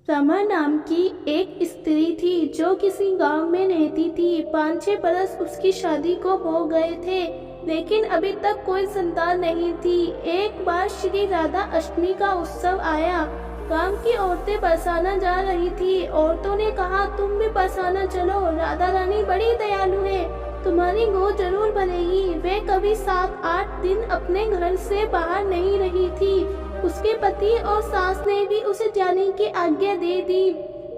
रमा नाम की एक स्त्री थी जो किसी गांव में रहती थी। 5-6 बरस उसकी शादी को हो गए थे, लेकिन अभी तक कोई संतान नहीं थी। एक बार श्री राधा अष्टमी का उत्सव आया। गांव की औरतें बरसाना जा रही थी। औरतों ने कहा, तुम भी बरसाना चलो, राधा रानी बड़ी दयालु है, तुम्हारी गोद जरूर भरेगी। वे कभी 7-8 दिन अपने घर से बाहर नहीं रही थी। उसके पति और सास ने भी उसे जाने की आज्ञा दे दी।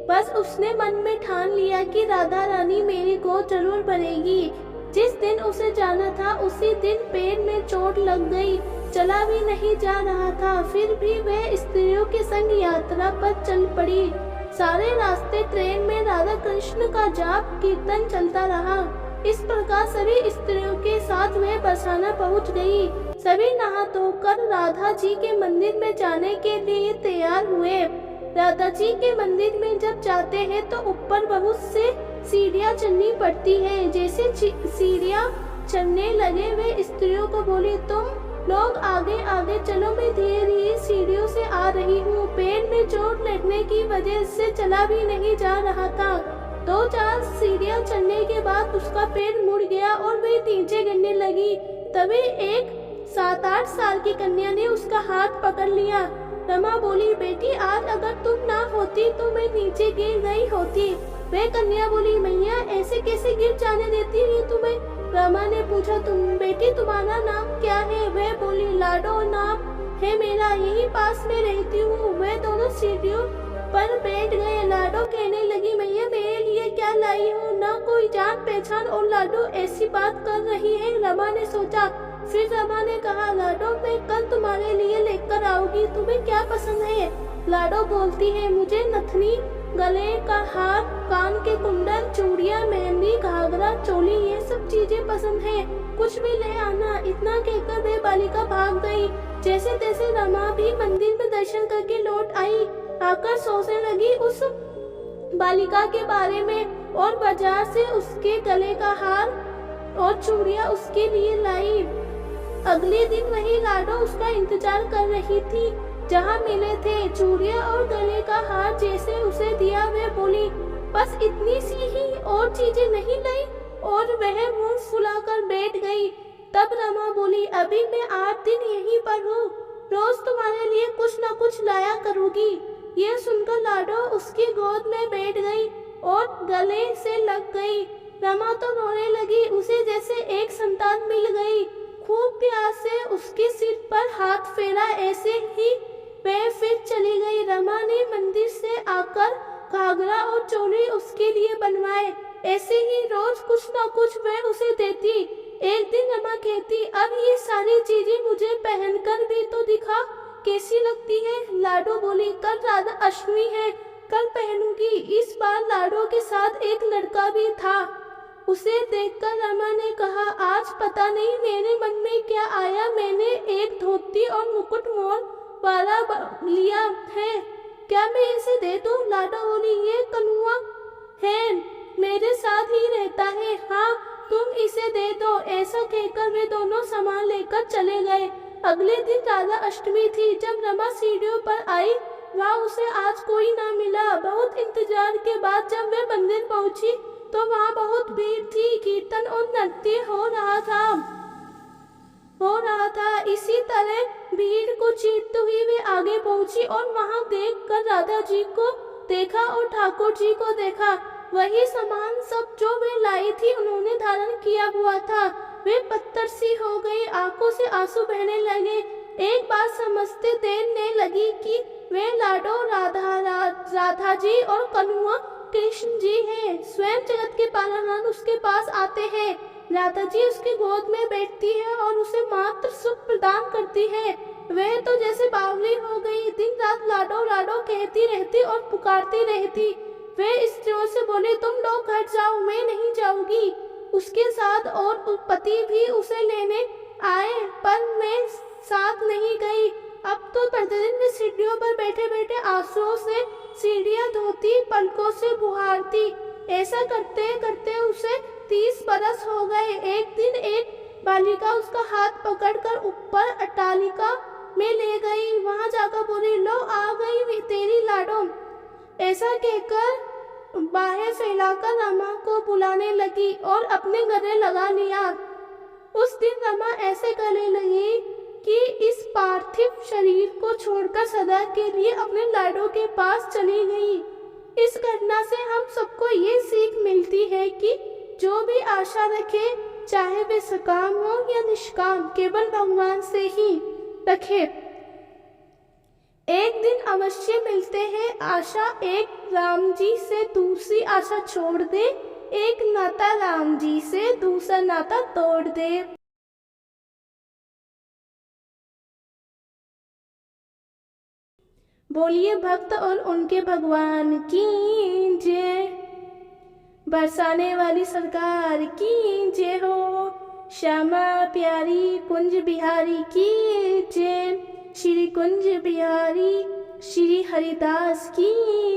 बस उसने मन में ठान लिया कि राधा रानी मेरी गोद जरूर भरेगी। जिस दिन उसे जाना था उसी दिन पैर में चोट लग गई, चला भी नहीं जा रहा था। फिर भी वह स्त्रियों के संग यात्रा पर चल पड़ी। सारे रास्ते ट्रेन में राधा कृष्ण का जाप कीर्तन चलता रहा। इस प्रकार सभी स्त्रियों के साथ वह बरसाना पहुंच गई। सभी नहा धोकर राधा जी के मंदिर में जाने के लिए तैयार हुए। राधा जी के मंदिर में जब जाते हैं तो ऊपर बहुत से सीढ़ियां चढ़नी पड़ती है। जैसे सीढ़ियां चढ़ने लगे वे स्त्रियों को बोली, तुम लोग आगे आगे चलो, मैं धीरे सीढ़ियों से आ रही हूँ। पैर में चोट लगने की वजह से चला भी नहीं जा रहा था। 2-4 सीढ़ियां चढ़ने के बाद उसका पैर मुड़ गया और वह नीचे गिरने लगी। तभी एक 7-8 साल की कन्या ने उसका हाथ पकड़ लिया। रमा बोली, बेटी आज अगर तुम ना होती तो मैं नीचे गिर गई होती। वह कन्या बोली, मैया ऐसे कैसे गिर जाने देती है तुम्हें? रमा ने पूछा, तुम बेटी तुम्हारा नाम क्या है? वह बोली, लाडो नाम है मेरा, यही पास में रहती हूँ। वह दोनों सीढ़ियों पर बैठ गए। लाडो कहने लगी, मैया मेरे लिए क्या लाई हो? ना कोई जान पहचान और लाडो ऐसी बात कर रही है। रमा ने सोचा। फिर रमा ने कहा, लाडो मैं कल तुम्हारे लिए लेकर आऊंगी, तुम्हें क्या पसंद है? लाडो बोलती है, मुझे नथनी, गले का हार, कान के कुंडल, चूड़ियां, मेहंदी, घाघरा, चोली, ये सब चीजें पसंद है, कुछ भी ले आना। इतना कहकर वे बालिका भाग गई। जैसे तैसे रमा भी मंदिर में दर्शन करके लौट आई। आकर सोचने लगी उस बालिका के बारे में और बाजार से उसके गले का हार और चूड़ियां उसके लिए लाई। अगले दिन वही लाडो उसका इंतजार कर रही थी। जहाँ मिले थे चूड़ियां और गले का हार जैसे उसे दिया, वे बोली, बस इतनी सी ही, और चीजें नहीं लाई? और वह मुंह फुलाकर बैठ गई। तब रमा बोली, अभी मैं 8 दिन यहीं पर हूँ, रोज तुम्हारे लिए कुछ न कुछ लाया करूँगी। यह सुनकर लाडो उसकी गोद में बैठ गई और गले से लग गई। रमा तो रोने लगी, उसे जैसे एक संतान मिल गई। खूब प्यार से उसके सिर पर हाथ फेरा, ऐसे ही वह फिर चली गई। रमा ने मंदिर से आकर घाघरा और चोली उसके लिए बनवाए। ऐसे ही रोज कुछ न कुछ वह उसे देती। एक दिन रमा कहती, अब ये सारी चीजें मुझे पहनकर भी तो दिखा, कैसी लगती है? लाडो बोली, कल राधा अष्टमी है, कल पहनूंगी। इस बार लाडो के साथ एक लड़का भी था। उसे देखकर रमा ने कहा, आज पता नहीं मेरे मन में क्या आया, मैंने एक धोती और मुकुट मोर वाला लिया है, क्या मैं इसे दे दूं? लाडो बोली, ये कनुआ है, मेरे साथ ही रहता है, हाँ तुम इसे दे दो। ऐसा कहकर वे दोनों सामान लेकर चले गए। अगले दिन राधा अष्टमी थी। जब रमा सीढ़ियों पर आई, वहाँ उसे आज कोई ना मिला। बहुत इंतजार के बाद जब वे मंदिर पहुंची तो वहाँ बहुत भीड़ थी। कीर्तन और नृत्य हो रहा था। इसी तरह भीड़ को चीरते हुए वे आगे पहुंची और वहाँ देखकर राधा जी को देखा और ठाकुर जी को देखा। वही सामान सब जो वे लाई थी उन्होंने धारण किया हुआ था। वे पत्थर सी हो गई, आंखों से आंसू बहने लगे। एक बात समझते देने लगी कि वे लाडो राधा जी और कनुआ कृष्ण जी हैं। स्वयं जगत के पालनहार उसके पास आते हैं। राधा जी उसकी गोद में बैठती है और उसे मात्र सुख प्रदान करती है। वह तो जैसे बावली हो गई, दिन रात लाडो लाडो कहती रहती और पुकारती रहती। वे स्त्रियों से बोले, तुम लोग हट जाओ, मैं नहीं जाऊंगी। उसके साथ और पति भी उसे लेने आए, पर मैं साथ नहीं गई। अब तो प्रतिदिन वे सीढ़ियों पर बैठे बैठे आंसुओं से सीढ़ियां धोती, पलकों से बुहारती। ऐसा करते करते उसे 30 बरस हो गए। एक दिन एक बालिका उसका हाथ पकड़कर ऊपर अट्टालिका में ले गई। वहां जाकर बोली, लो आ गई तेरी लाडो। ऐसा कहकर बाहें फैलाकर रमा को बुलाने लगी और अपने गले लगा लिया। उस दिन रमा ऐसे गले लगी कि इस पार्थिव शरीर को छोड़कर सदा के लिए अपने लाडो के पास चली गई। इस घटना से हम सबको ये सीख मिलती है कि जो भी आशा रखे, चाहे वे सकाम हो या निष्काम, केवल भगवान से ही रखे। एक दिन अवश्य मिलते हैं। आशा एक राम जी से दूसरी आशा छोड़ दे, एक नाता राम जी से दूसरा नाता तोड़ दे। बोलिए भक्त और उनके भगवान की जय। बरसाने वाली सरकार की जय हो। श्यामा प्यारी कुंज बिहारी की जय। श्री कुंज बिहारी श्री हरिदास की